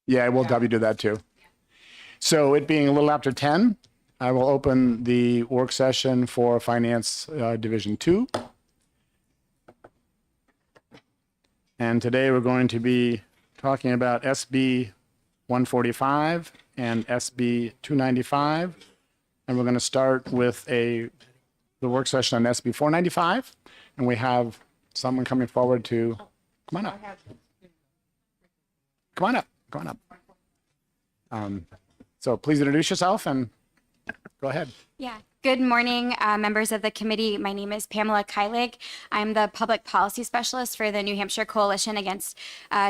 Yeah, we'll have you do that too. So it being a little after 10, I will open the work session for Finance Division 2. And today we're going to be talking about SB 145 and SB 295. And we're going to start with the work session on SB 495. And we have someone coming forward to, come on up. Come on up, come on up. So please introduce yourself and go ahead. Yeah. Good morning, members of the committee. My name is Pamela Keilig. I'm the public policy specialist for the New Hampshire Coalition Against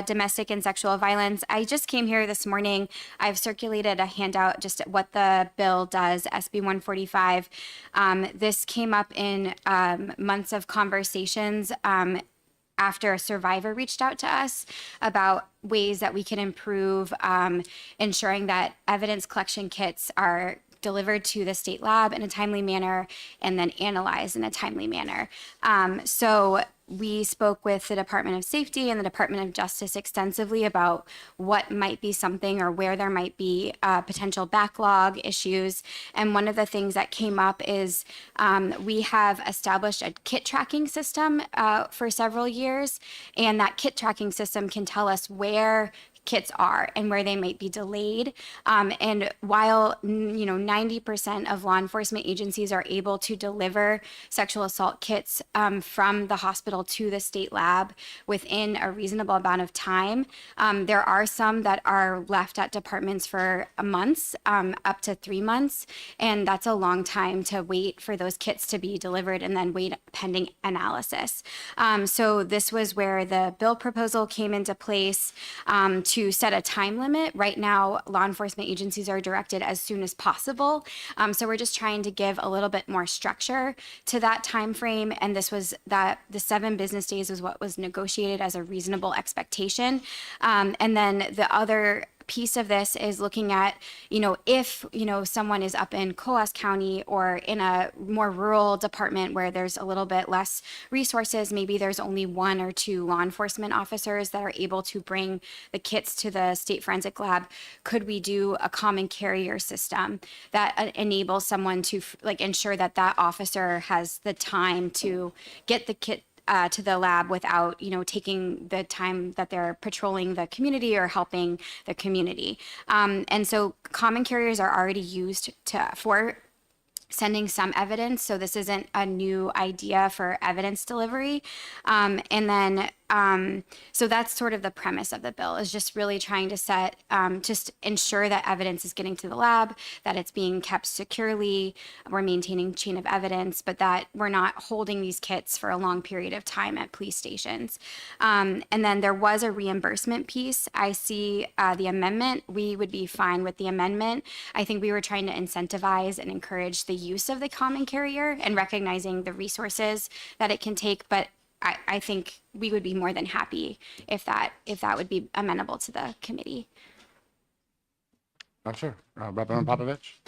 Domestic and Sexual Violence. I just came here this morning. I've circulated a handout just what the bill does, SB 145. This came up in months of conversations after a survivor reached out to us about ways that we can improve ensuring that evidence collection kits are delivered to the state lab in a timely manner and then analyzed in a timely manner. So we spoke with the Department of Safety and the Department of Justice extensively about what might be something or where there might be potential backlog issues. And one of the things that came up is we have established a kit tracking system for several years, and that kit tracking system can tell us where kits are and where they might be delayed. And while 90% of law enforcement agencies are able to deliver sexual assault kits from the hospital to the state lab within a reasonable amount of time, there are some that are left at departments for months, up to 3 months, and that's a long time to wait for those kits to be delivered and then wait pending analysis. So this was where the bill proposal came into place to set a time limit. Right now, law enforcement agencies are directed as soon as possible. So we're just trying to give a little bit more structure to that time frame. And this was that the 7 business days was what was negotiated as a reasonable expectation. And then the other piece of this is looking at, if, someone is up in Coas County or in a more rural department where there's a little bit less resources, maybe there's only 1 or 2 law enforcement officers that are able to bring the kits to the state forensic lab. Could we do a common carrier system that enables someone to ensure that that officer has the time to get the kit to the lab without, taking the time that they're patrolling the community or helping the community. And so common carriers are already used for sending some evidence. So this isn't a new idea for evidence delivery. And then so that's sort of the premise of the bill, is just really trying to set, just ensure that evidence is getting to the lab, that it's being kept securely, we're maintaining chain of evidence, but that we're not holding these kits for a long period of time at police stations. And then there was a reimbursement piece. I see the amendment. We would be fine with the amendment. I think we were trying to incentivize and encourage the use of the common carrier and recognizing the resources that it can take, but I think we would be more than happy if that would be amenable to the committee. Sure. Reverend Popovich.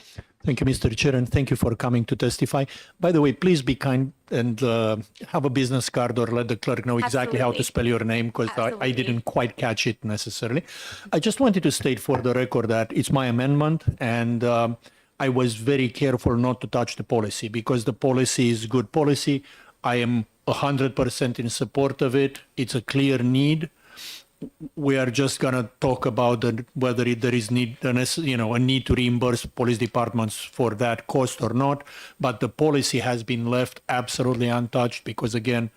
Thank you, Mr. Chair, and thank you for coming to testify. By the way, please be kind and have a business card or let the clerk know exactly how to spell your name, because I didn't quite catch it necessarily. I just wanted to state for the record that it's my amendment, and I was very careful not to touch the policy because the policy is good policy. I am 100% in support of it. It's a clear need. We are just going to talk about whether there is a need to reimburse police departments for that cost or not. But the policy has been left absolutely untouched because, again,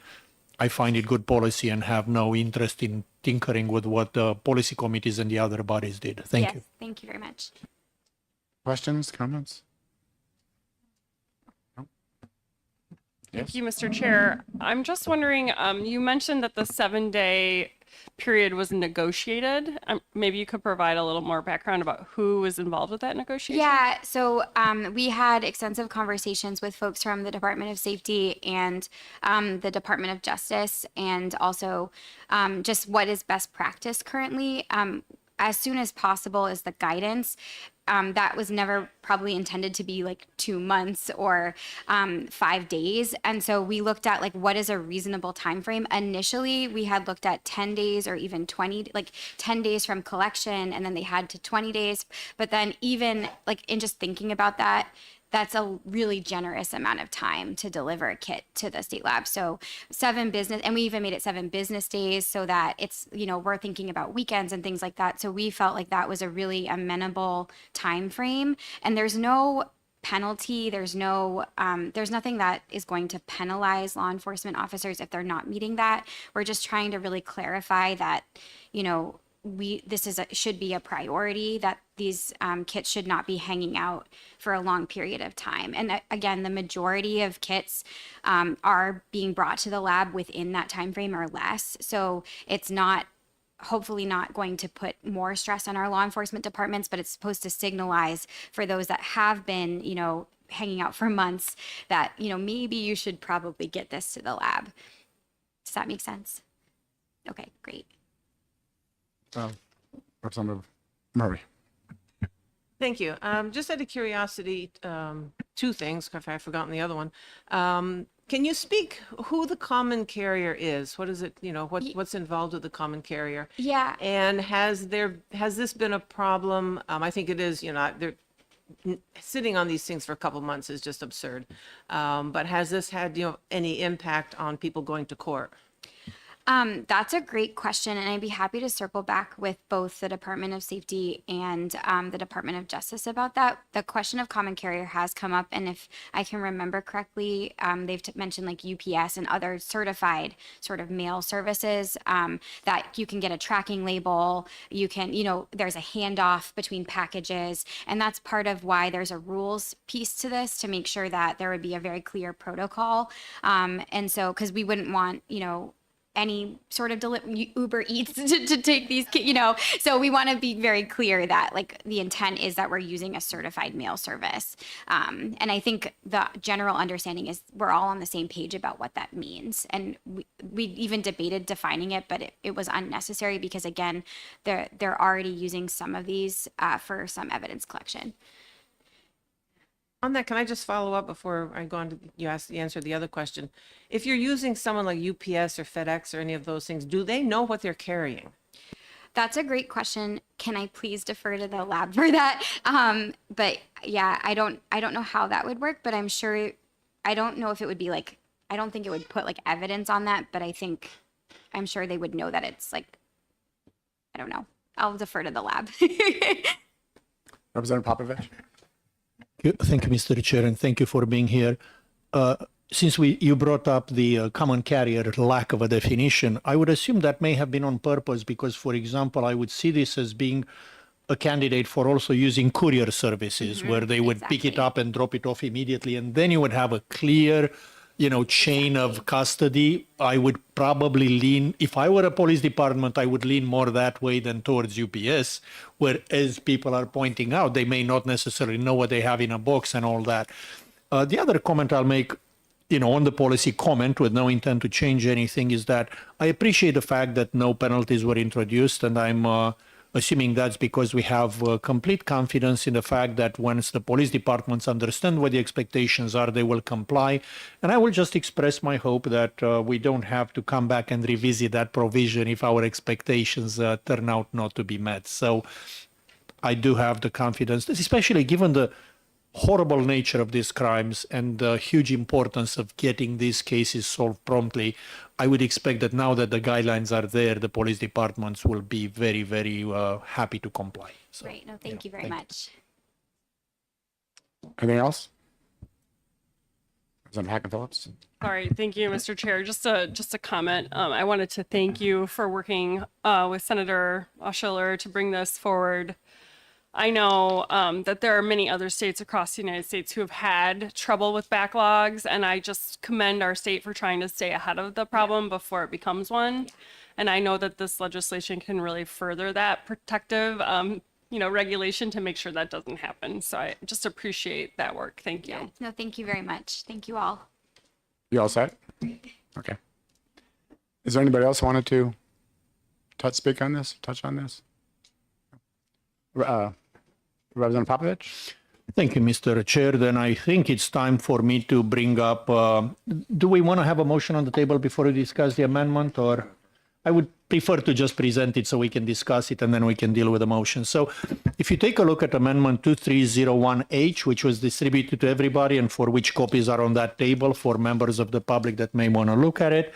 I find it good policy and have no interest in tinkering with what the policy committees and the other bodies did. Thank you. Thank you very much. Questions, comments? Thank you, Mr. Chair. I'm just wondering, you mentioned that the 7-day period was negotiated. Maybe you could provide a little more background about who was involved with that negotiation? Yeah, so we had extensive conversations with folks from the Department of Safety and the Department of Justice, and also just what is best practice currently. As soon as possible is the guidance. that was never probably intended to be like 2 months or 5 days. And so we looked at like what is a reasonable time frame. Initially, we had looked at 10 days or even 20, like 10 days from collection, and then they had to 20 days. But then even like in just thinking about that, that's a really generous amount of time to deliver a kit to the state lab. So 7 business, and we even made it 7 business days so that it's, you know, we're thinking about weekends and things like that. So we felt like that was a really amenable time frame. And there's no penalty. There's nothing that is going to penalize law enforcement officers if they're not meeting that. We're just trying to really clarify that, you know, should be a priority, that these kits should not be hanging out for a long period of time. And again, the majority of kits are being brought to the lab within that time frame or less. So it's not, hopefully not going to put more stress on our law enforcement departments, but it's supposed to signalize for those that have been, you know, hanging out for months that, you know, maybe you should probably get this to the lab. Does that make sense? Okay, great. Representative Murray. Thank you. Just out of curiosity, 2 things, if I've forgotten the other one. Can you speak who the common carrier is? What is it, you know, what's involved with the common carrier? Yeah. And has this been a problem? I think it is, you know, they're sitting on these things for a couple months is just absurd. But has this had, you know, any impact on people going to court? That's a great question, and I'd be happy to circle back with both the Department of Safety and the Department of Justice about that. The question of common carrier has come up, and if I can remember correctly, they've mentioned like UPS and other certified sort of mail services that you can get a tracking label. You can, you know, there's a handoff between packages, and that's part of why there's a rules piece to this to make sure that there would be a very clear protocol. And so, because we wouldn't want, you know, any sort of Uber Eats to take these, you know, so we want to be very clear that like the intent is that we're using a certified mail service. And I think the general understanding is we're all on the same page about what that means. And we even debated defining it, but it was unnecessary because again, they're already using some of these for some evidence collection. On that, can I just follow up before I go on to you answer the other question? If you're using someone like UPS or FedEx or any of those things, do they know what they're carrying? That's a great question. Can I please defer to the lab for that? But yeah, I don't know how that would work, but I'm sure, I don't know if it would be like, I don't think it would put like evidence on that, but I'm sure they would know that it's like, I don't know. I'll defer to the lab. Representative Popovich. Thank you, Mr. Chair, and thank you for being here. Since you brought up the common carrier lack of a definition, I would assume that may have been on purpose because, for example, I would see this as being a candidate for also using courier services where they would pick it up and drop it off immediately, and then you would have a clear, you know, chain of custody. I would probably lean, if I were a police department, I would lean more that way than towards UPS, where, as people are pointing out, they may not necessarily know what they have in a box and all that. The other comment I'll make, you know, on the policy comment with no intent to change anything is that I appreciate the fact that no penalties were introduced, and I'm assuming that's because we have complete confidence in the fact that once the police departments understand what the expectations are, they will comply. And I will just express my hope that we don't have to come back and revisit that provision if our expectations turn out not to be met. So I do have the confidence, especially given the horrible nature of these crimes and the huge importance of getting these cases solved promptly. I would expect that now that the guidelines are there, the police departments will be very, very happy to comply. So, Great. No, thank you very much. Anything else? Representative Hacken-Phillips. Sorry, thank you, Mr. Chair. Just a comment. I wanted to thank you for working with Senator Schiller to bring this forward. I know that there are many other states across the United States who have had trouble with backlogs, and I just commend our state for trying to stay ahead of the problem before it becomes one. And I know that this legislation can really further that protective, regulation to make sure that doesn't happen. So I just appreciate that work. Thank you. Yeah. No, thank you very much. Thank you all. You all set? Okay. Is there anybody else who wanted to touch on this? Representative Popovich? Thank you, Mr. Chair. Then I think it's time for me to bring up, do we want to have a motion on the table before we discuss the amendment, or I would prefer to just present it so we can discuss it and then we can deal with the motion. So if you take a look at Amendment 2301H, which was distributed to everybody and for which copies are on that table for members of the public that may want to look at it,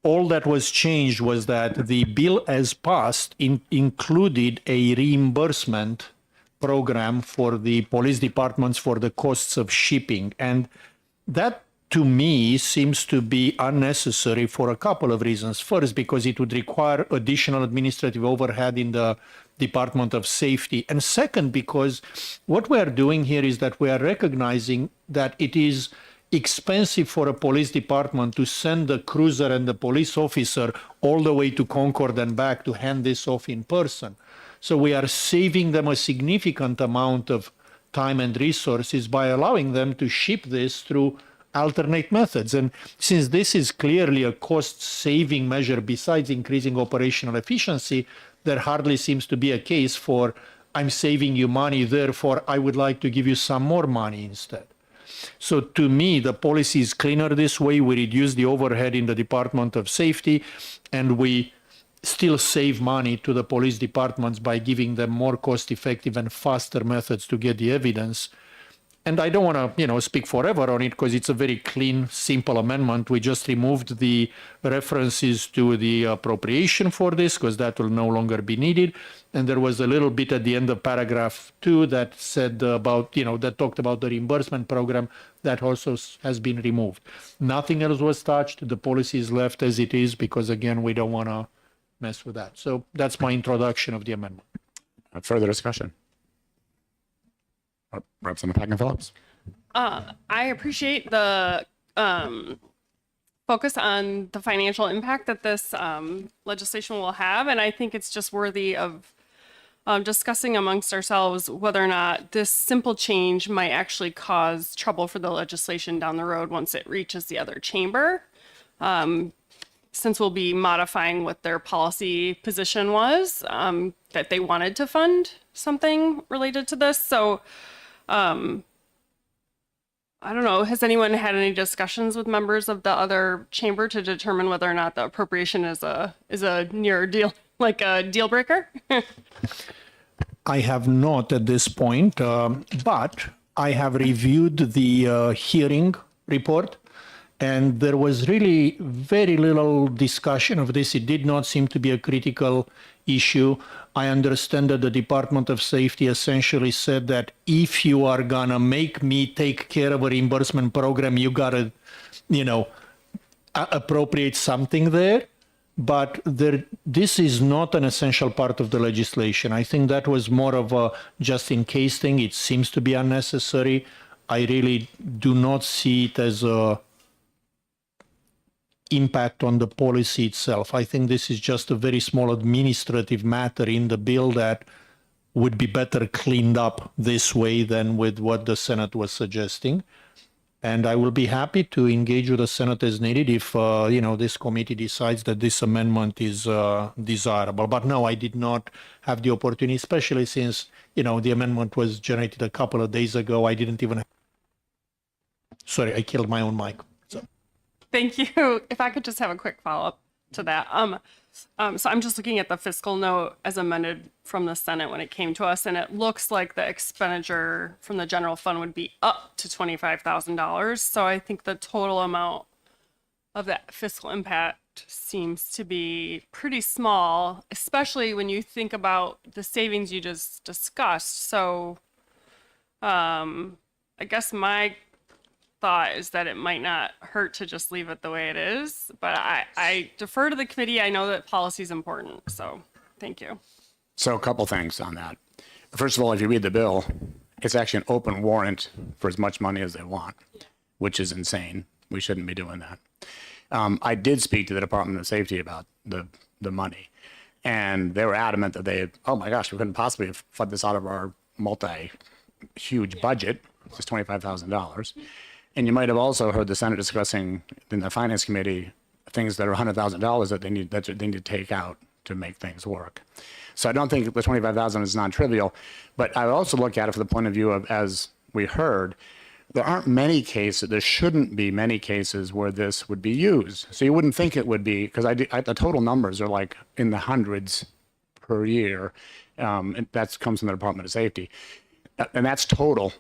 all that was changed was that the bill as passed included a reimbursement program for the police departments for the costs of shipping. And that, to me, seems to be unnecessary for a couple of reasons. First, because it would require additional administrative overhead in the Department of Safety. And second, because what we are doing here is that we are recognizing that it is expensive for a police department to send the cruiser and the police officer all the way to Concord and back to hand this off in person. So we are saving them a significant amount of time and resources by allowing them to ship this through alternate methods. And since this is clearly a cost-saving measure besides increasing operational efficiency, there hardly seems to be a case for, I'm saving you money, therefore I would like to give you some more money instead. So to me, the policy is cleaner this way. We reduce the overhead in the Department of Safety, and we still save money to the police departments by giving them more cost-effective and faster methods to get the evidence. And I don't want to, speak forever on it because it's a very clean, simple amendment. We just removed the references to the appropriation for this because that will no longer be needed. And there was a little bit at the end of paragraph 2 that said about, that talked about the reimbursement program that also has been removed. Nothing else was touched. The policy is left as it is because, again, we don't want to mess with that. So that's my introduction of the amendment. Further discussion? Representative Pagan Phillips? I appreciate the focus on the financial impact that this legislation will have, and I think it's just worthy of discussing amongst ourselves whether or not this simple change might actually cause trouble for the legislation down the road once it reaches the other chamber. Since we'll be modifying what their policy position was, that they wanted to fund something related to this. So I don't know, has anyone had any discussions with members of the other chamber to determine whether or not the appropriation is a near deal, like a deal breaker? I have not at this point, but I have reviewed the hearing report, and there was really very little discussion of this. It did not seem to be a critical issue. I understand that the Department of Safety essentially said that if you are gonna make me take care of a reimbursement program, you gotta, appropriate something there. But this is not an essential part of the legislation. I think that was more of a just in case thing. It seems to be unnecessary. I really do not see it as a impact on the policy itself. I think this is just a very small administrative matter in the bill that would be better cleaned up this way than with what the Senate was suggesting. And I will be happy to engage with the Senate as needed if, this committee decides that this amendment is desirable. But no, I did not have the opportunity, especially since, the amendment was generated a couple of days ago. I didn't even... Sorry, I killed my own mic. Thank you. If I could just have a quick follow-up to that. So I'm just looking at the fiscal note as amended from the Senate when it came to us, and it looks like the expenditure from the general fund would be up to $25,000. So I think the total amount of that fiscal impact seems to be pretty small, especially when you think about the savings you just discussed. So I guess my thought is that it might not hurt to just leave it the way it is, but I defer to the committee. I know that policy is important, so thank you. So a couple things on that. First of all, if you read the bill, it's actually an open warrant for as much money as they want, which is insane. We shouldn't be doing that. I did speak to the Department of Safety about the money, and they were adamant that oh my gosh, we couldn't possibly fund this out of our huge budget, which is $25,000. And you might have also heard the Senate discussing in the Finance Committee things that are $100,000 that they need to take out to make things work. So I don't think the 25,000 is non-trivial, but I also look at it from the point of view of, as we heard, there aren't many cases, there shouldn't be many cases where this would be used. So you wouldn't think it would be, because the total numbers are like in the hundreds per year. And that comes from the Department of Safety. And that's total.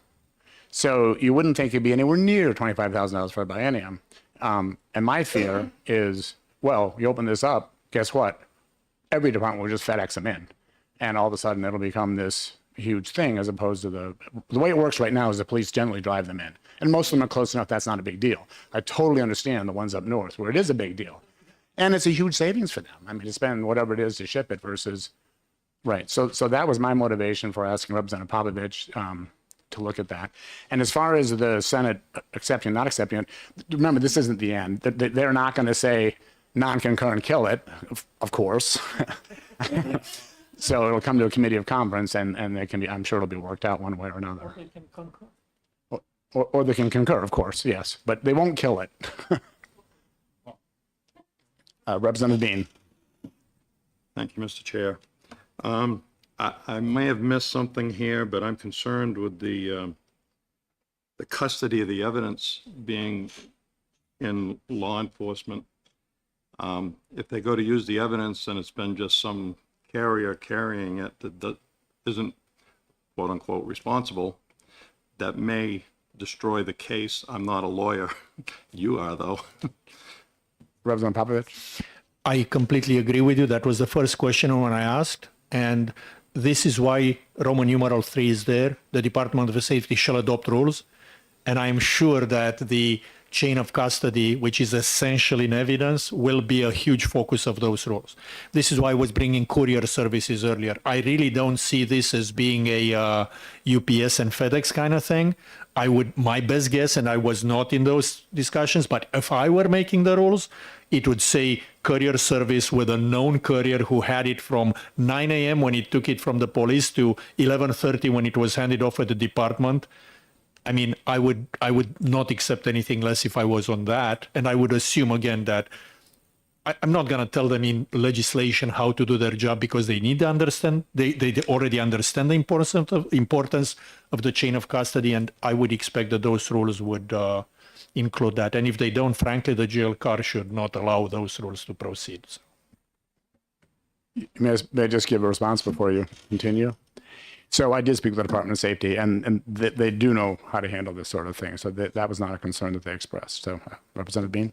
So you wouldn't think it'd be anywhere near $25,000 for a biennium. And my fear is, well, you open this up, guess what? Every department will just FedEx them in. And all of a sudden it'll become this huge thing, as opposed to the way it works right now is the police generally drive them in. And most of them are close enough that's not a big deal. I totally understand the ones up north where it is a big deal. And it's a huge savings for them. I mean, to spend whatever it is to ship it versus, right. So that was my motivation for asking Representative Popovich to look at that. And as far as the Senate accepting, not accepting it, remember, this isn't the end. They're not going to say non-concurrent kill it, of course. So it'll come to a committee of conference, and they can be, I'm sure it'll be worked out one way or another. Or they can concur, of course, yes, but they won't kill it. Representative Dean. Thank you, Mr. Chair. I may have missed something here, but I'm concerned with the custody of the evidence being in law enforcement. If they go to use the evidence and it's been just some carrier carrying it that isn't quote unquote responsible, that may destroy the case. I'm not a lawyer. You are, though. Representative Popovich. I completely agree with you. That was the first question when I asked. And this is why Roman numeral 3 is there. The Department of Safety shall adopt rules. And I'm sure that the chain of custody, which is essential in evidence, will be a huge focus of those rules. This is why I was bringing courier services earlier. I really don't see this as being a UPS and FedEx kind of thing. My best guess, and I was not in those discussions, but if I were making the rules, it would say courier service with a known courier who had it from 9 a.m. when he took it from the police to 11:30 when it was handed off at the department. I mean, I would not accept anything less if I was on that. And I would assume, again, that I'm not going to tell them in legislation how to do their job, because they need to understand, they already understand the importance of the chain of custody. And I would expect that those rules would include that. And if they don't, frankly, the jail car should not allow those rules to proceed. So. May I just give a response before you continue? So I did speak with the Department of Safety, and they do know how to handle this sort of thing. So that was not a concern that they expressed. So Representative Bean.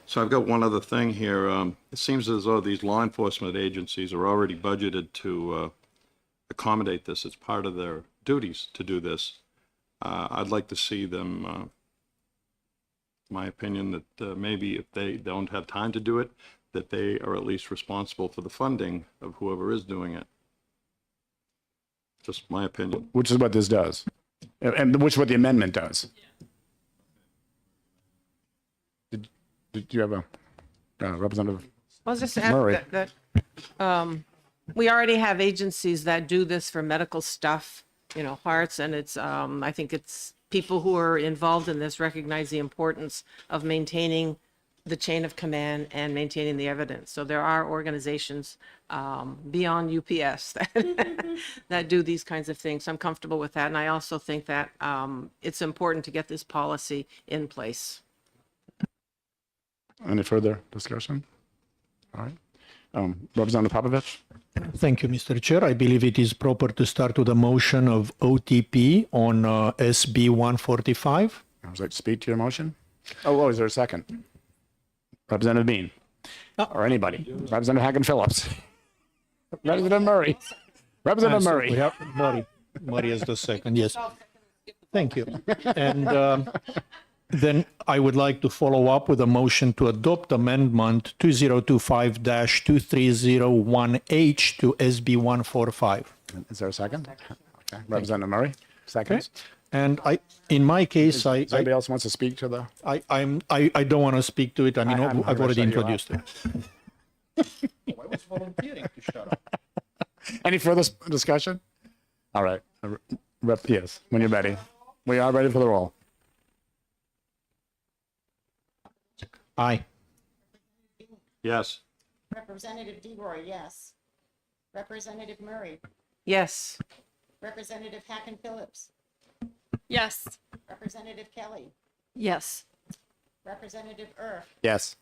So I've got one other thing here. It seems as though these law enforcement agencies are already budgeted to accommodate this. It's part of their duties to do this. I'd like to see them, my opinion, that maybe if they don't have time to do it, that they are at least responsible for the funding of whoever is doing it. Just my opinion. Which is what this does, and which is what the amendment does. Did you have a Representative? Well, just to Murray. add that we already have agencies that do this for medical stuff, hearts, and it's, I think it's people who are involved in this recognize the importance of maintaining the chain of command and maintaining the evidence. So there are organizations beyond UPS that do these kinds of things. I'm comfortable with that. And I also think that it's important to get this policy in place. Any further discussion? All right. Representative Popovich. Thank you, Mr. Chair. I believe it is proper to start with a motion of OTP on SB 145. I would like to speak to your motion. Oh, is there a second? Representative Bean. Or anybody. Representative Hagen-Phillips. Representative Murray. Representative Murray. We have Murray is the second, yes. Thank you. And then I would like to follow up with a motion to adopt amendment 2025-2301H to SB 145. Is there a second? Okay. Representative Murray, seconds. And in my case, Does anybody else wants to speak to the? I don't want to speak to it. I mean, I've already introduced it. I was volunteering to shut up. Any further discussion? All right. Yes, when you're ready. We are ready for the roll. Aye. Yes. Representative DeRoy, yes. Representative Murray, Yes. Representative Hacken Phillips, Yes. Representative Kelly, Yes. Representative Earth, Yes.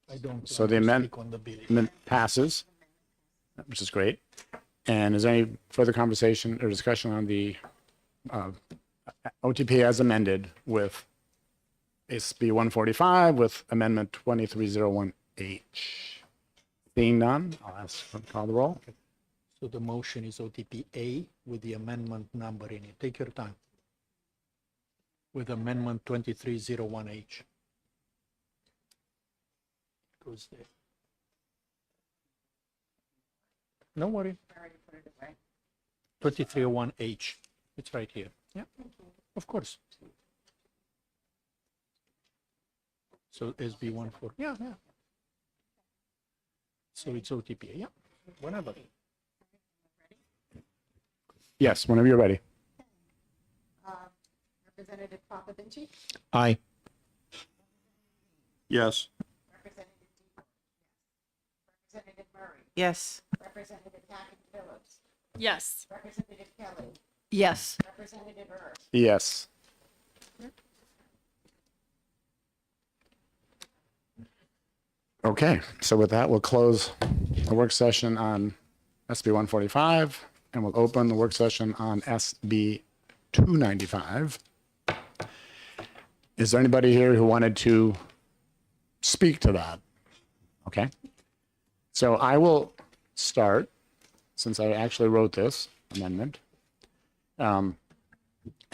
I don't. So the want to amend- speak on the bill. Amendment passes, which is great. And is there any further conversation or discussion on the OTP as amended with SB 145 with Amendment 2301H? Seeing none, I'll ask for call the roll. So the motion is OTP A with the amendment number in it. Take your time. With amendment 2301H. Goes there. No worry. 2301H. It's right here. Yeah, of course. So SB 14. Yeah. So it's OTP. Yeah, whenever. Yes, whenever you're ready. Representative Papavinci, Aye. Yes. Representative DeRoy, Representative Murray, Yes. Representative Hacken Phillips, Yes. Representative Kelly, Yes. Representative Earth, Yes. Okay, so with that, we'll close the work session on SB 145 and we'll open the work session on SB 295. Is there anybody here who wanted to speak to that? Okay. So I will start, since I actually wrote this amendment. And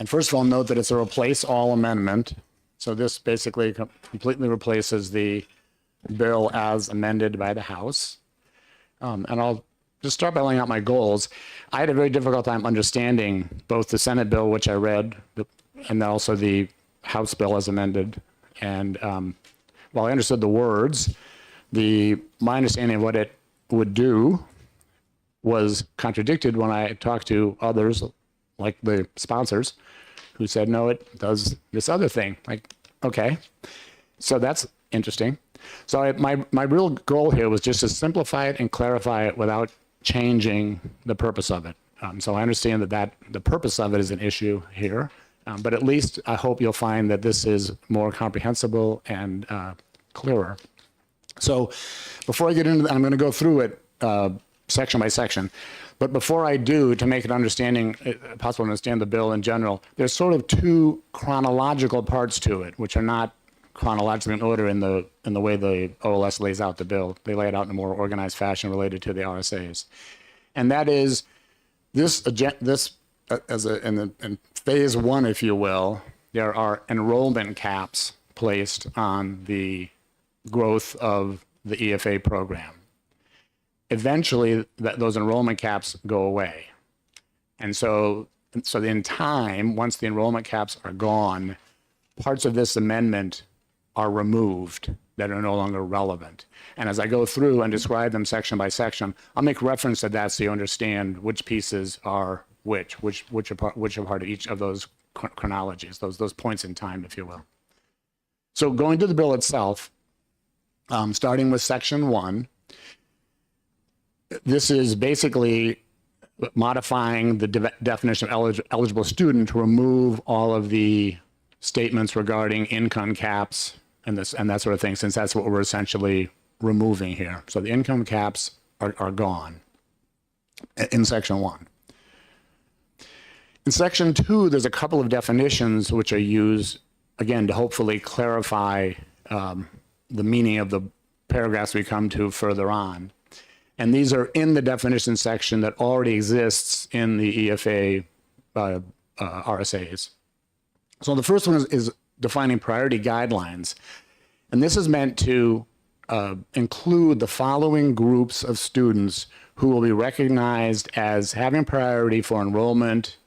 first of all, note that it's a replace all amendment. So this basically completely replaces the bill as amended by the House. And I'll just start by laying out my goals. I had a very difficult time understanding both the Senate bill, which I read, and also the House bill as amended. And while I understood the words, my understanding of what it would do was contradicted when I talked to others, like the sponsors, who said, no, it does this other thing. Like, okay. So that's interesting. So my real goal here was just to simplify it and clarify it without changing the purpose of it. So I understand that the purpose of it is an issue here, but at least I hope you'll find that this is more comprehensible and clearer. So before I get into that, I'm going to go through it section by section. But before I do, to make it possible to understand the bill in general, there's sort of two chronological parts to it, which are not chronologically in order in the way the OLS lays out the bill. They lay it out in a more organized fashion related to the RSAs. And that is in phase one, if you will, there are enrollment caps placed on the growth of the EFA program. Eventually, those enrollment caps go away. And so in time, once the enrollment caps are gone, parts of this amendment are removed that are no longer relevant. And as I go through and describe them section by section, I'll make reference to that so you understand which pieces are which are part of each of those chronologies, those points in time, if you will. So going to the bill itself, starting with section 1, this is basically modifying the definition of eligible student to remove all of the statements regarding income caps and that sort of thing, since that's what we're essentially removing here. So the income caps are gone in section 1. In section 2, there's a couple of definitions which are used, again, to hopefully clarify the meaning of the paragraphs we come to further on. And these are in the definition section that already exists in the EFA RSAs. So the first one is defining priority guidelines. And this is meant to include the following groups of students who will be recognized as having priority for enrollment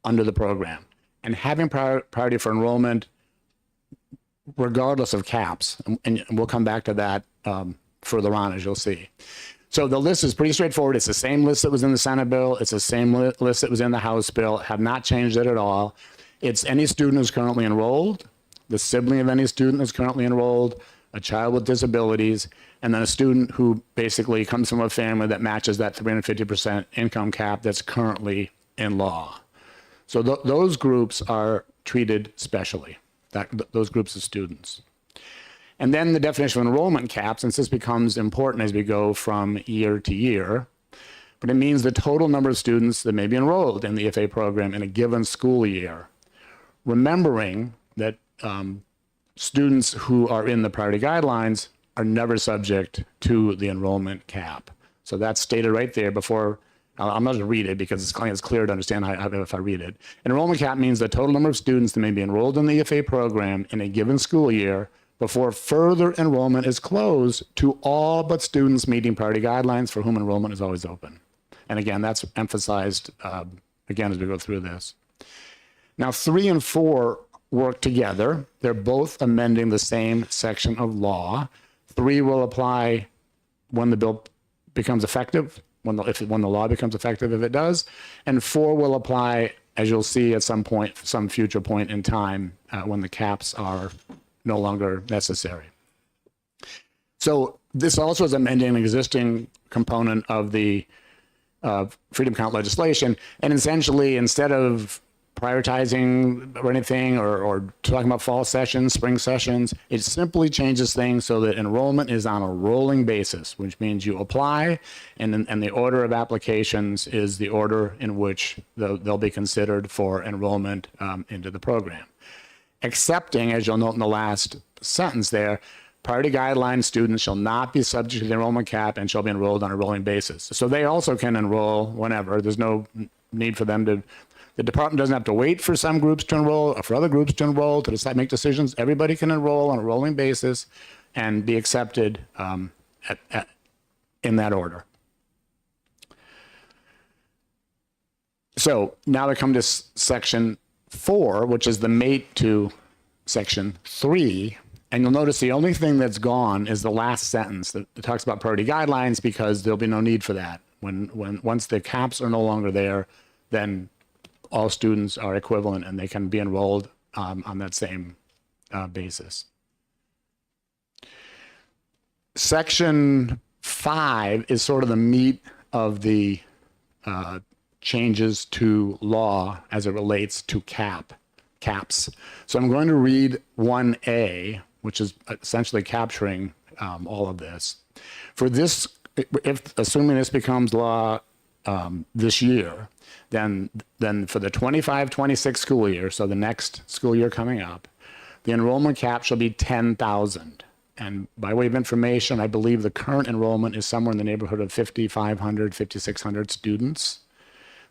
under the program and having priority for enrollment regardless of caps. And we'll come back to that further on, as you'll see. So the list is pretty straightforward. It's the same list that was in the Senate bill. It's the same list that was in the House bill. Have not changed it at all. It's any student who's currently enrolled, the sibling of any student who's currently enrolled, a child with disabilities, and then a student who basically comes from a family that matches that 350% income cap that's currently in law. So those groups are treated specially, those groups of students. And then the definition of enrollment cap, since this becomes important as we go from year to year, but it means the total number of students that may be enrolled in the EFA program in a given school year. Remembering that students who are in the priority guidelines are never subject to the enrollment cap. So that's stated right there before. I'm not going to read it because it's clear to understand how if I read it. Enrollment cap means the total number of students that may be enrolled in the EFA program in a given school year before further enrollment is closed to all but students meeting priority guidelines for whom enrollment is always open. And again, that's emphasized again as we go through this. Now, 3 and 4 work together. They're both amending the same section of law. 3 will apply when the bill becomes effective, when the law becomes effective, if it does. And 4 will apply, as you'll see at some point, some future point in time when the caps are no longer necessary. So this also is amending an existing component of the Freedom Count legislation. And essentially, instead of prioritizing or anything or talking about fall sessions, spring sessions, it simply changes things so that enrollment is on a rolling basis, which means you apply and the order of applications is the order in which they'll be considered for enrollment into the program. Excepting, as you'll note in the last sentence there, priority guideline students shall not be subject to the enrollment cap and shall be enrolled on a rolling basis. So they also can enroll whenever. There's no need for them to. The department doesn't have to wait for some groups to enroll or for other groups to enroll to decide, make decisions. Everybody can enroll on a rolling basis and be accepted in that order. So now we come to section 4, which is the mate to section 3. And you'll notice the only thing that's gone is the last sentence that talks about priority guidelines because there'll be no need for that. Once the caps are no longer there, then all students are equivalent and they can be enrolled on that same basis. Section 5 is sort of the meat of the changes to law as it relates to caps. So I'm going to read 1A, which is essentially capturing all of this. For this, assuming this becomes law this year, then for the 25-26 school year, so the next school year coming up, the enrollment cap shall be 10,000. And by way of information, I believe the current enrollment is somewhere in the neighborhood of 5,500, 5,600 students.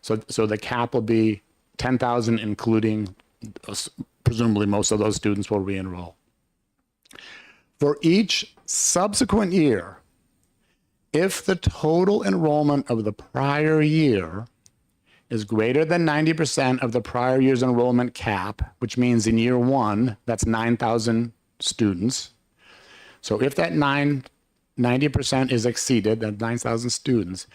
So the cap will be 10,000, including presumably most of those students will re-enroll. For each subsequent year, if the total enrollment of the prior year is greater than 90% of the prior year's enrollment cap, which means in year 1, that's 9,000 students. So if that 90% is exceeded, that 9,000 students,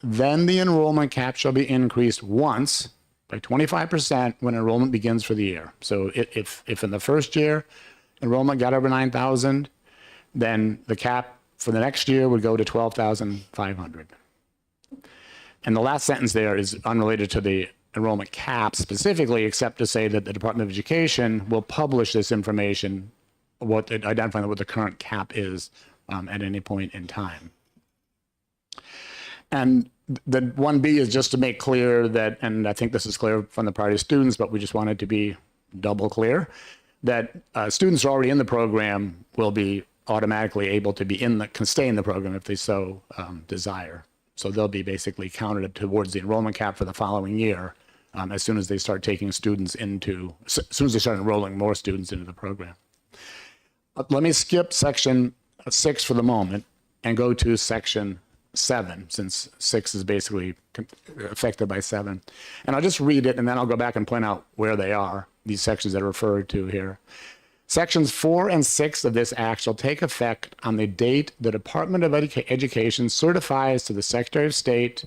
then the enrollment cap shall be increased once by 25% when enrollment begins for the year. So if in the first year enrollment got over 9,000, then the cap for the next year would go to 12,500. And the last sentence there is unrelated to the enrollment cap specifically, except to say that the Department of Education will publish this information, identifying what the current cap is at any point in time. And the 1B is just to make clear that, and I think this is clear from the priority students, but we just wanted to be double clear, that students who are already in the program will be automatically able to be can stay in the program if they so desire. So they'll be basically counted towards the enrollment cap for the following year as soon as they start taking students as soon as they start enrolling more students into the program. Let me skip section 6 for the moment and go to section 7, since 6 is basically affected by 7. And I'll just read it and then I'll go back and point out where they are, these sections that are referred to here. Sections 4 and 6 of this act shall take effect on the date the Department of Education certifies to the Secretary of State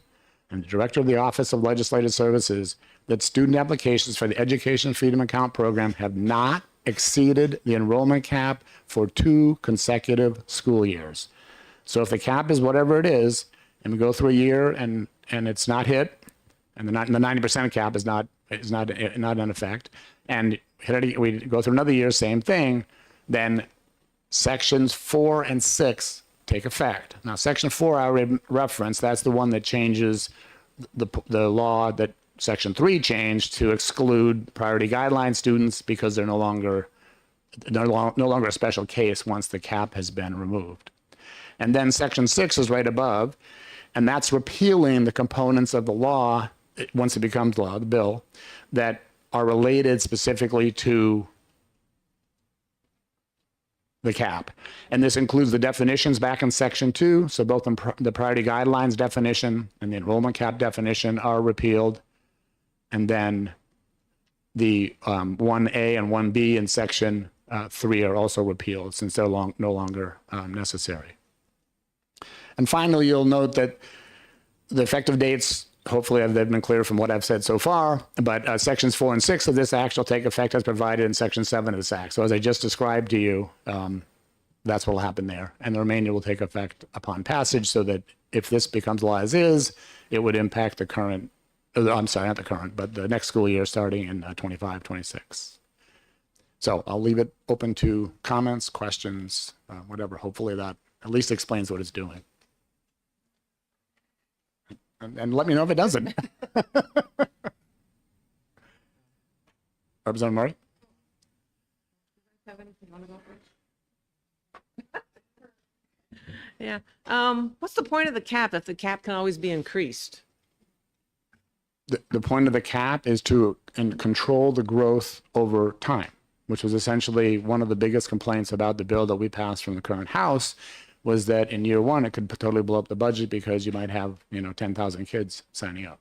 and the Director of the Office of Legislative Services that student applications for the Education Freedom Account program have not exceeded the enrollment cap for 2 consecutive school years. So if the cap is whatever it is, and we go through a year and it's not hit, and the 90% cap is not in effect, and we go through another year, same thing, then sections 4 and 6 take effect. Now, section 4 I already referenced, that's the one that changes the law that section 3 changed to exclude priority guideline students because they're no longer a special case once the cap has been removed. And then section 6 is right above, and that's repealing the components of the law, once it becomes law, the bill, that are related specifically to the cap. And this includes the definitions back in section 2. So both the priority guidelines definition and the enrollment cap definition are repealed. And then the 1A and 1B in section 3 are also repealed since they're no longer necessary. And finally, you'll note that the effective dates, hopefully they've been clear from what I've said so far, but sections 4 and 6 of this act shall take effect as provided in section 7 of this act. So as I just described to you, that's what will happen there. And the remainder will take effect upon passage so that if this becomes law as is, it would impact the current, I'm sorry, not the current, but the next school year starting in 25, 26. So I'll leave it open to comments, questions, whatever. Hopefully that at least explains what it's doing. And let me know if it doesn't. Representative Murray? Yeah. What's the point of the cap if the cap can always be increased? The point of the cap is to control the growth over time, which was essentially one of the biggest complaints about the bill that we passed from the current House, was that in year 1, it could totally blow up the budget because you might have, 10,000 kids signing up.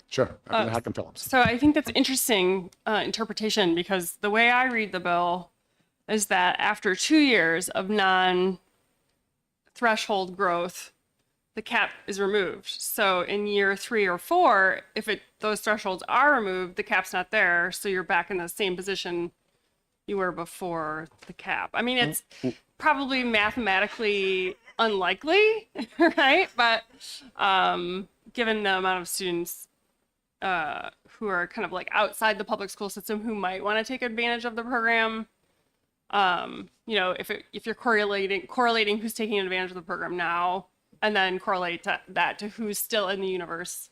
Sure, Hackam Phillips. So I think that's interesting interpretation, because the way I read the bill is that after 2 years of non-threshold growth, the cap is removed. So in year 3 or 4, if those thresholds are removed, the cap's not there, so you're back in the same position you were before the cap. I mean, it's probably mathematically unlikely, right? But given the amount of students who are kind of like outside the public school system who might want to take advantage of the program, if you're correlating who's taking advantage of the program now, and then correlate that to who's still in the universe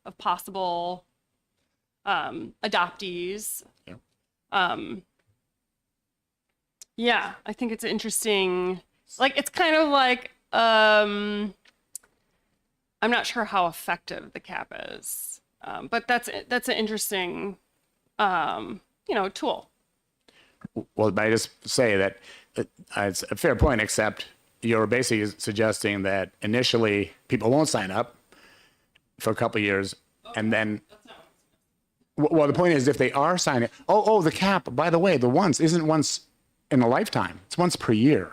of possible adoptees. Yeah, I think it's interesting. Like, it's kind of like, I'm not sure how effective the cap is, but that's an interesting, tool. Well, I just say that it's a fair point, except you're basically suggesting that initially people won't sign up for a couple of years, and then, well, the point is if they are signing, the cap, by the way, isn't once in a lifetime, it's once per year.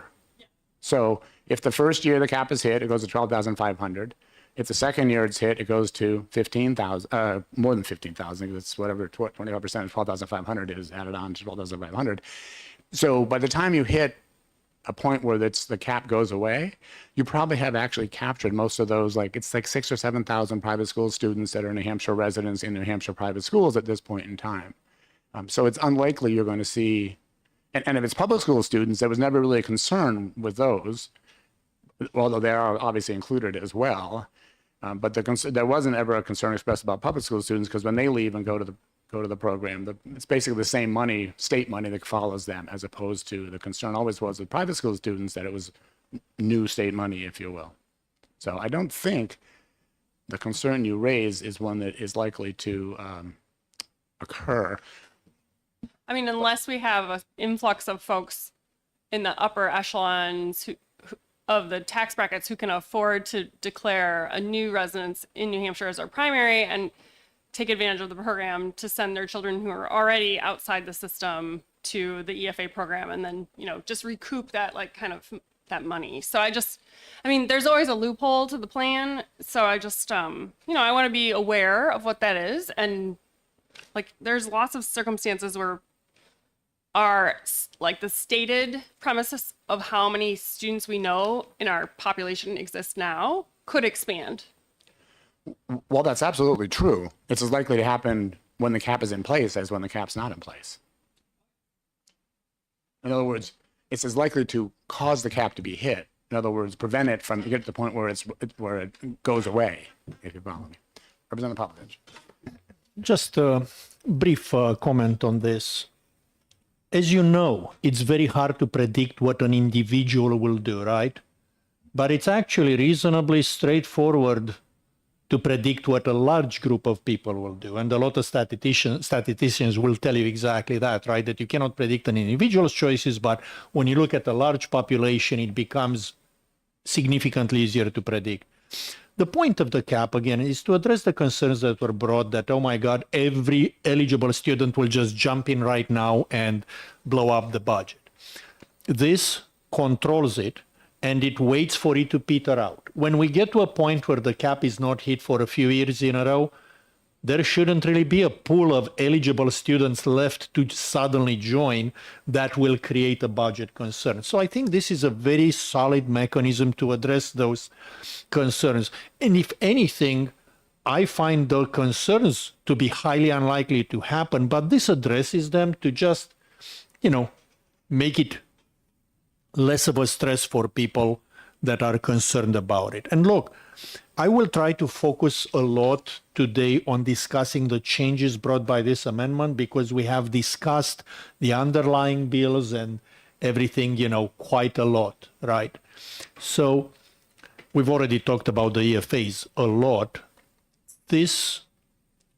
So if the first year the cap is hit, it goes to 12,500. If the second year it's hit, it goes to 15,000, more than 15,000, because it's whatever 25% of 12,500 is added on to 12,500. So by the time you hit a point where the cap goes away, you probably have actually captured most of those, it's like 6,000 or 7,000 private school students that are New Hampshire residents in New Hampshire private schools at this point in time. So it's unlikely you're going to see, and if it's public school students, there was never really a concern with those, although they are obviously included as well. But there wasn't ever a concern expressed about public school students, because when they leave and go to the program, it's basically the same money, state money, that follows them, as opposed to the concern always was with private school students that it was new state money, if you will. So I don't think the concern you raise is one that is likely to occur. I mean, unless we have an influx of folks in the upper echelons of the tax brackets who can afford to declare a new residence in New Hampshire as our primary, and take advantage of the program to send their children who are already outside the system to the EFA program and then, just recoup that that money. So there's always a loophole to the plan. So I just, I want to be aware of what that is. And there's lots of circumstances where the stated premises of how many students we know in our population exist now could expand. Well, that's absolutely true. It's as likely to happen when the cap is in place as when the cap's not in place. In other words, it's as likely to cause the cap to be hit. In other words, prevent it from getting to the point where it goes away, if you follow me. Representative Popovich. Just a brief comment on this. As you know, it's very hard to predict what an individual will do, right? But it's actually reasonably straightforward to predict what a large group of people will do. And a lot of statisticians will tell you exactly that, right? That you cannot predict an individual's choices, but when you look at a large population, it becomes significantly easier to predict. The point of the cap, again, is to address the concerns that were brought that, oh my God, every eligible student will just jump in right now and blow up the budget. This controls it, and it waits for it to peter out. When we get to a point where the cap is not hit for a few years in a row, there shouldn't really be a pool of eligible students left to suddenly join that will create a budget concern. So I think this is a very solid mechanism to address those concerns. And if anything, I find the concerns to be highly unlikely to happen, but this addresses them to just, make it less of a stress for people that are concerned about it. And look, I will try to focus a lot today on discussing the changes brought by this amendment because we have discussed the underlying bills and everything, quite a lot, right? So we've already talked about the EFAs a lot. This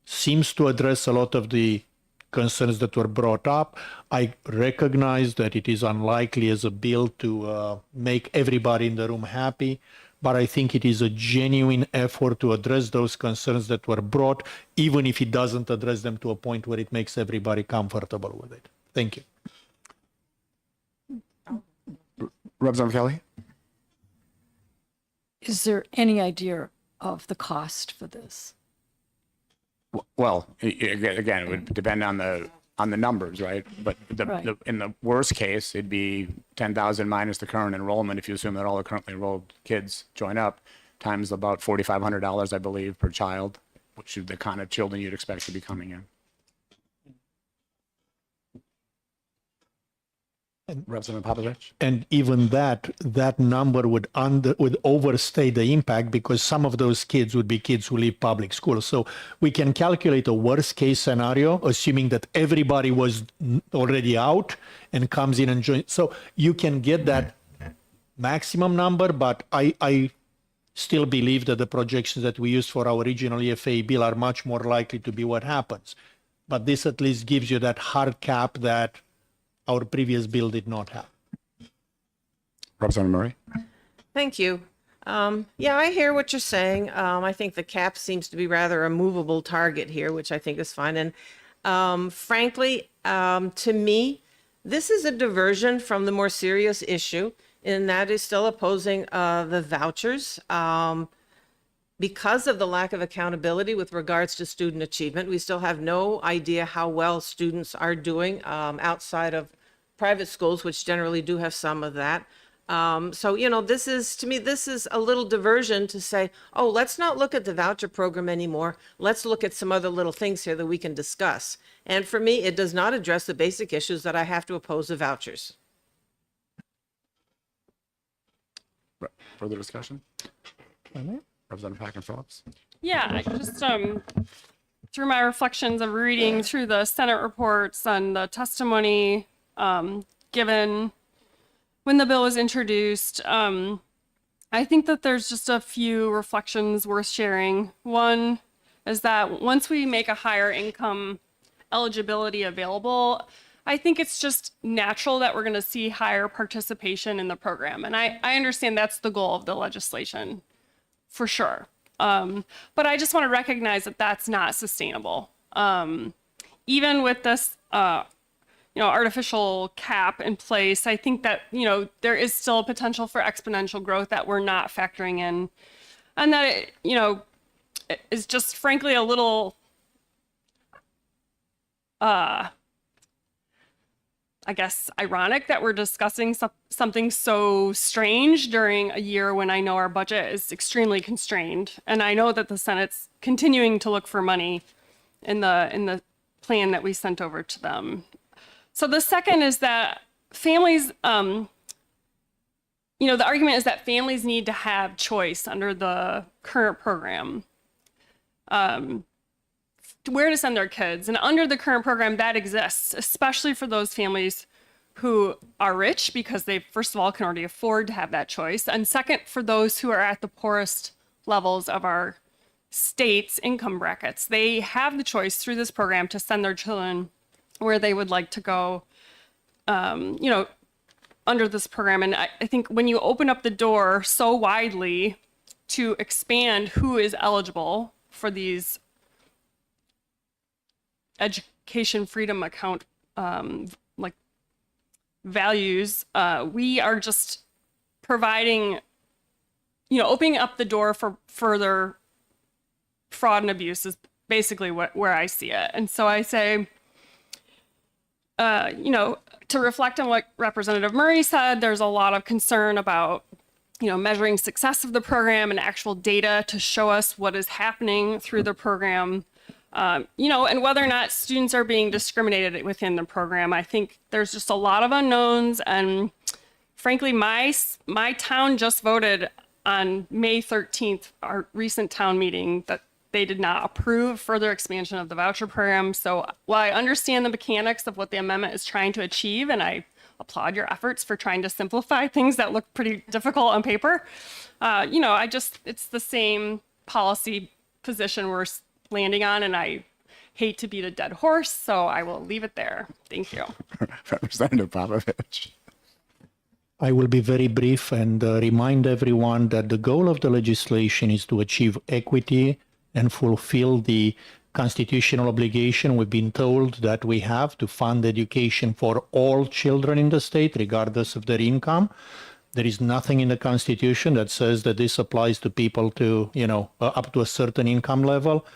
seems to address a lot of the concerns that were brought up. I recognize that it is unlikely as a bill to make everybody in the room happy, but I think it is a genuine effort to address those concerns that were brought, even if it doesn't address them to a point where it makes everybody comfortable with it. Thank you. Representative Kelly. Is there any idea of the cost for this? Well, again, it would depend on the numbers, right? But Right. In the worst case, it'd be 10,000 minus the current enrollment if you assume that all the currently enrolled kids join up, times about $4,500, I believe, per child, which is the kind of children you'd expect to be coming in. Representative Popovich. And even that number would overstate the impact because some of those kids would be kids who leave public school. So we can calculate a worst case scenario, assuming that everybody was already out and comes in and joins. So you can get that maximum number, but I still believe that the projections that we use for our original EFA bill are much more likely to be what happens. But this at least gives you that hard cap that our previous bill did not have. Representative Murray. Thank you. Yeah, I hear what you're saying. I think the cap seems to be rather a movable target here, which I think is fine. And frankly, to me, this is a diversion from the more serious issue, and that is still opposing the vouchers. Because of the lack of accountability with regards to student achievement, we still have no idea how well students are doing outside of private schools, which generally do have some of that. So, this is, to me, this is a little diversion to say, oh, let's not look at the voucher program anymore. Let's look at some other little things here that we can discuss. And for me, it does not address the basic issues that I have to oppose the vouchers. Further discussion? Representative Hacken Phillips. Yeah, I just through my reflections of reading through the Senate reports and the testimony given when the bill was introduced, I think that there's just a few reflections worth sharing. One is that once we make a higher income eligibility available, I think it's just natural that we're going to see higher participation in the program. And I understand that's the goal of the legislation, for sure. But I just want to recognize that that's not sustainable. Even with this, artificial cap in place, I think that, there is still a potential for exponential growth that we're not factoring in. And that, it is just frankly a little, I guess, ironic that we're discussing something so strange during a year when I know our budget is extremely constrained. And I know that the Senate's continuing to look for money in the plan that we sent over to them. So the second is that families, the argument is that families need to have choice under the current program, where to send their kids. And under the current program, that exists, especially for those families who are rich because they, first of all, can already afford to have that choice. And second, for those who are at the poorest levels of our state's income brackets. They have the choice through this program to send their children where they would like to go, under this program. And I think when you open up the door so widely to expand who is eligible for these education freedom account values, we are just providing, opening up the door for further fraud and abuse is basically where I see it. And so I say, to reflect on what Representative Murray said, there's a lot of concern about, measuring success of the program and actual data to show us what is happening through the program, and whether or not students are being discriminated within the program. I think there's just a lot of unknowns. And frankly, my town just voted on May 13th, our recent town meeting, that they did not approve further expansion of the voucher program. So while I understand the mechanics of what the amendment is trying to achieve, and I applaud your efforts for trying to simplify things that look pretty difficult on paper, it's the same policy position we're landing on, and I hate to beat a dead horse, so I will leave it there. Thank you. Representative Popovich. I will be very brief and remind everyone that the goal of the legislation is to achieve equity and fulfill the constitutional obligation we've been told that we have to fund education for all children in the state, regardless of their income. There is nothing in the Constitution that says that this applies to people to, up to a certain income level.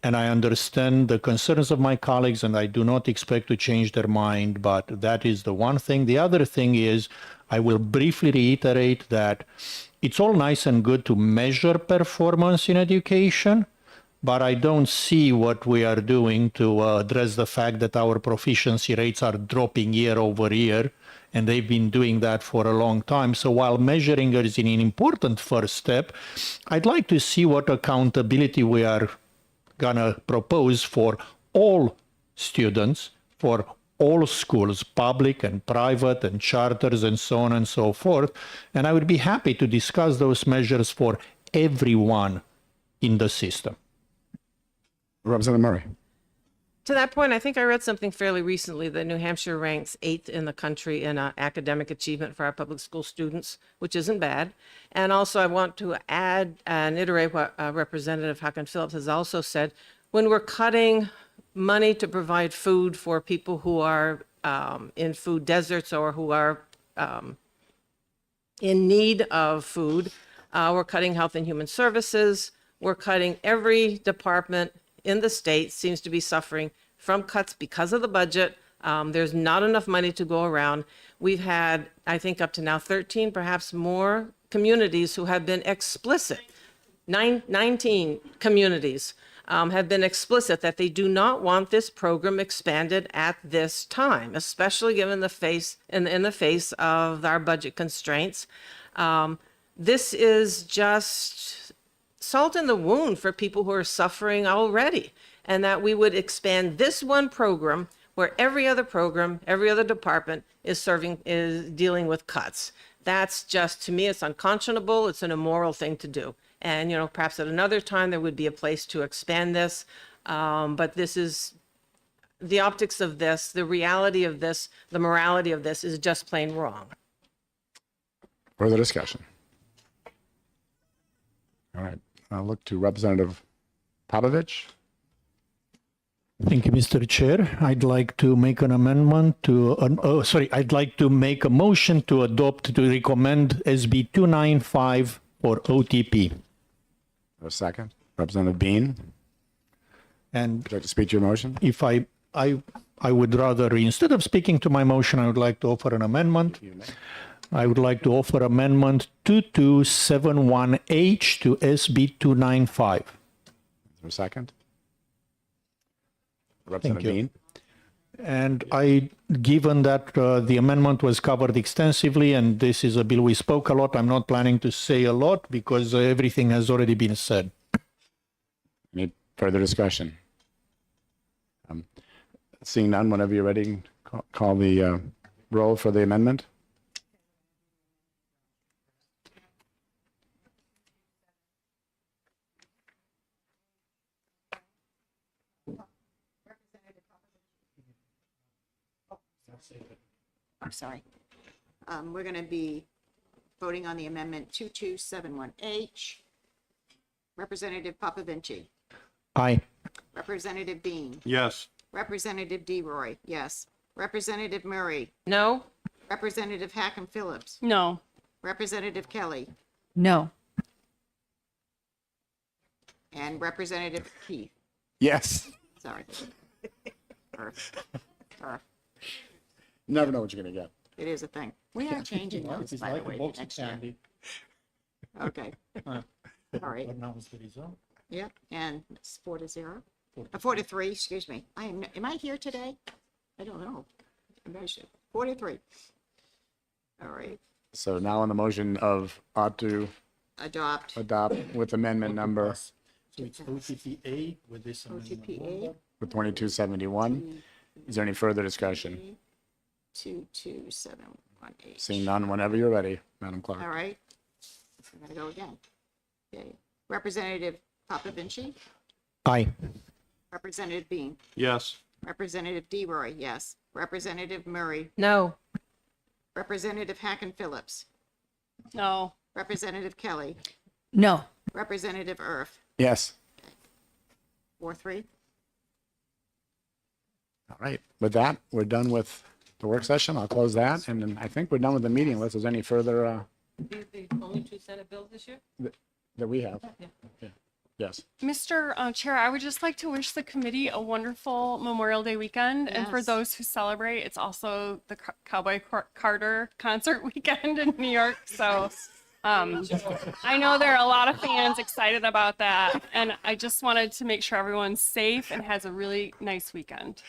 And I understand the concerns of my colleagues, and I do not expect to change their mind, but that is the one thing. The other thing is, I will briefly reiterate that it's all nice and good to measure performance in education, but I don't see what we are doing to address the fact that our proficiency rates are dropping year over year, and they've been doing that for a long time. So while measuring is an important first step, I'd like to see what accountability we are gonna propose for all students, for all schools, public and private and charters and so on and so forth. And I would be happy to discuss those measures for everyone in the system. Representative Murray. To that point, I think I read something fairly recently that New Hampshire ranks 8th in the country in academic achievement for our public school students, which isn't bad. And also I want to add and iterate what Representative Haken Phillips has also said. When we're cutting money to provide food for people who are in food deserts or who are in need of food, we're cutting Health and Human Services. We're cutting every department in the state seems to be suffering from cuts because of the budget. There's not enough money to go around. We've had, I think, up to now 13, perhaps more communities who have been explicit. 19 communities have been explicit that they do not want this program expanded at this time, especially given the face in the face of our budget constraints. This is just salt in the wound for people who are suffering already, and that we would expand this one program where every other program, every other department is dealing with cuts. That's just, to me, it's unconscionable. It's an immoral thing to do. And, perhaps at another time there would be a place to expand this. But this is the optics of this, the reality of this, the morality of this is just plain wrong. Further discussion. All right. I'll look to Representative Popovich. Thank you, Mr. Chair. I'd like to make an amendment to, I'd like to make a motion to adopt, to recommend SB 295 for OTP. A second. Representative Bean, And would you like to speak to your motion? if I would rather, instead of speaking to my motion, I would like to offer an amendment. I would like to offer amendment 2271H to SB 295. Is there a second? Representative you. Bean? And given that the amendment was covered extensively, and this is a bill we spoke a lot, I'm not planning to say a lot because everything has already been said. Any further discussion? Seeing none, whenever you're ready, call the roll for the amendment. I'm sorry. We're going to be voting on the amendment 2271H. Representative Popovich. Aye. Representative Bean. Yes. Representative DeRoy, yes. Representative Murray. No? Representative Hacken Phillips. No. Representative Kelly. No. And Representative Keith. Yes. Sorry. Earth. Never know what you're going to get. It is a thing. We are changing those, by the way, for next year. Okay. All right. Yep, and it's 4-0. 4-3, excuse me. Am I here today? I don't know. I should. 4-3. All right. So now on the motion of ought to Adopt adopt with amendment number So it's OTPA with this amendment. OTPA with 2271. Is there any further discussion? 2271H. Seeing none, whenever you're ready, Madam Clerk. All right. I'm gonna go again. Okay. Representative Popovich. Aye. Representative Bean. Yes. Representative DeRoy, yes. Representative Murray. No. Representative Hacken Phillips. No. Representative Kelly. No. Representative Earth. Yes. 4-3. All right. With that, we're done with the work session. I'll close that. And then I think we're done with the meeting unless there's any further The only 2 Senate bills this year? that we have. Yeah. Yes. Mr. Chair, I would just like to wish the committee a wonderful Memorial Day weekend. And for Yes. those who celebrate, it's also the Cowboy Carter concert weekend in New York. So I know there are a lot of fans excited about that. And I just wanted to make sure everyone's safe and has a really nice weekend.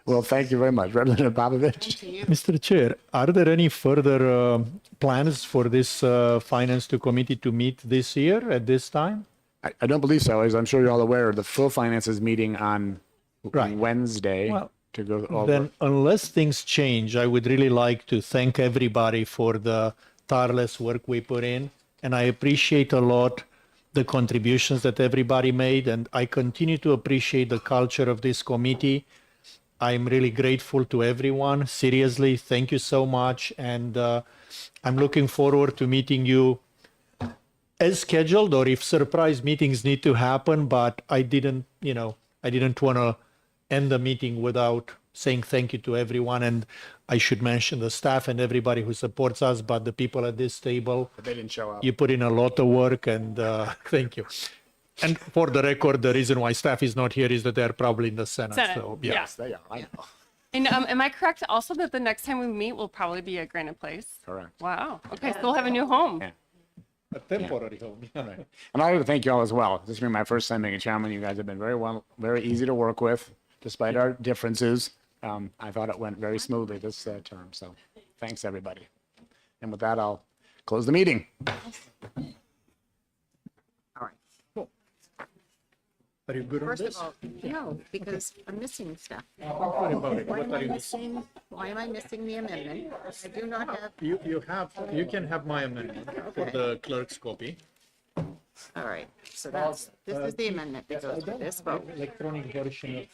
Well, thank you very much, Representative Popovich. Mr. Chair, are there any further plans for this Finance to Committee to meet this year at this time? I don't believe so. As I'm sure you're all aware, the full finances meeting on Right. Wednesday Well, to go over. Then, unless things change, I would really like to thank everybody for the tireless work we put in. And I appreciate a lot the contributions that everybody made. And I continue to appreciate the culture of this committee. I'm really grateful to everyone. Seriously, thank you so much. And I'm looking forward to meeting you as scheduled, or if surprise meetings need to happen. But I didn't want to end the meeting without saying thank you to everyone. And I should mention the staff and everybody who supports us, but the people at this table, They didn't show up. you put in a lot of work, and thank you. And for the record, the reason why staff is not here is that they're probably in the Senate. Senate, So, yeah. Yes, they are. I know. And am I correct also that the next time we meet will probably be at Granite Place? Correct. Wow. Okay, so we'll have a new home. Yeah. A temporary home. Right. And I would thank you all as well. This has been my first time being a chairman. You guys have been very easy to work with, despite our differences. I thought it went very smoothly this term. So thanks, everybody. And with that, I'll close the meeting. All right. Are you good on First of this? all, no, because I'm missing stuff. Sorry about it. Why What am are I you missing, why am I missing the amendment? I do not have, You can have my amendment for Okay. the clerk's copy. all right, so this is the amendment that goes with this vote. Electronic version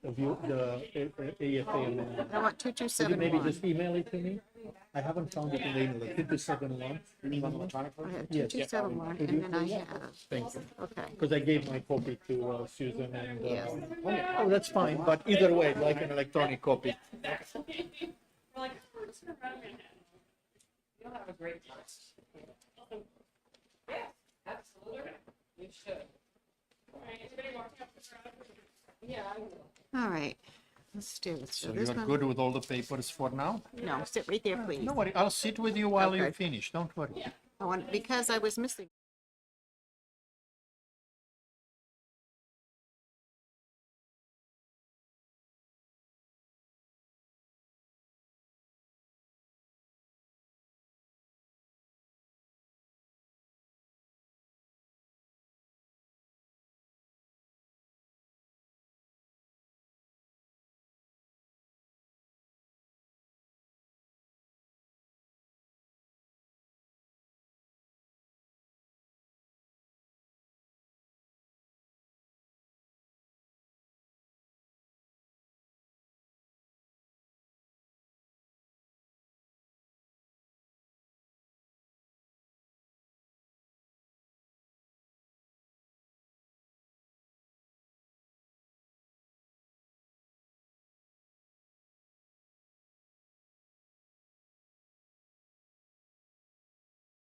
of the AFA amendment. I want Could you maybe 2271. just email it to me? I haven't found it in the email. 271. I have 2271, and then I have, Thank you. okay. Because I gave my copy to Susan and, Yes. oh, that's fine, but either way, like an electronic copy. You'll have a great time. Yes, absolutely. You should. Yeah, I will. All right, let's do it. So this you're one- good with all the papers for now? No, sit right there, please. No worry, I'll sit with you while you Okay. finish, don't worry. I want, because I was missing.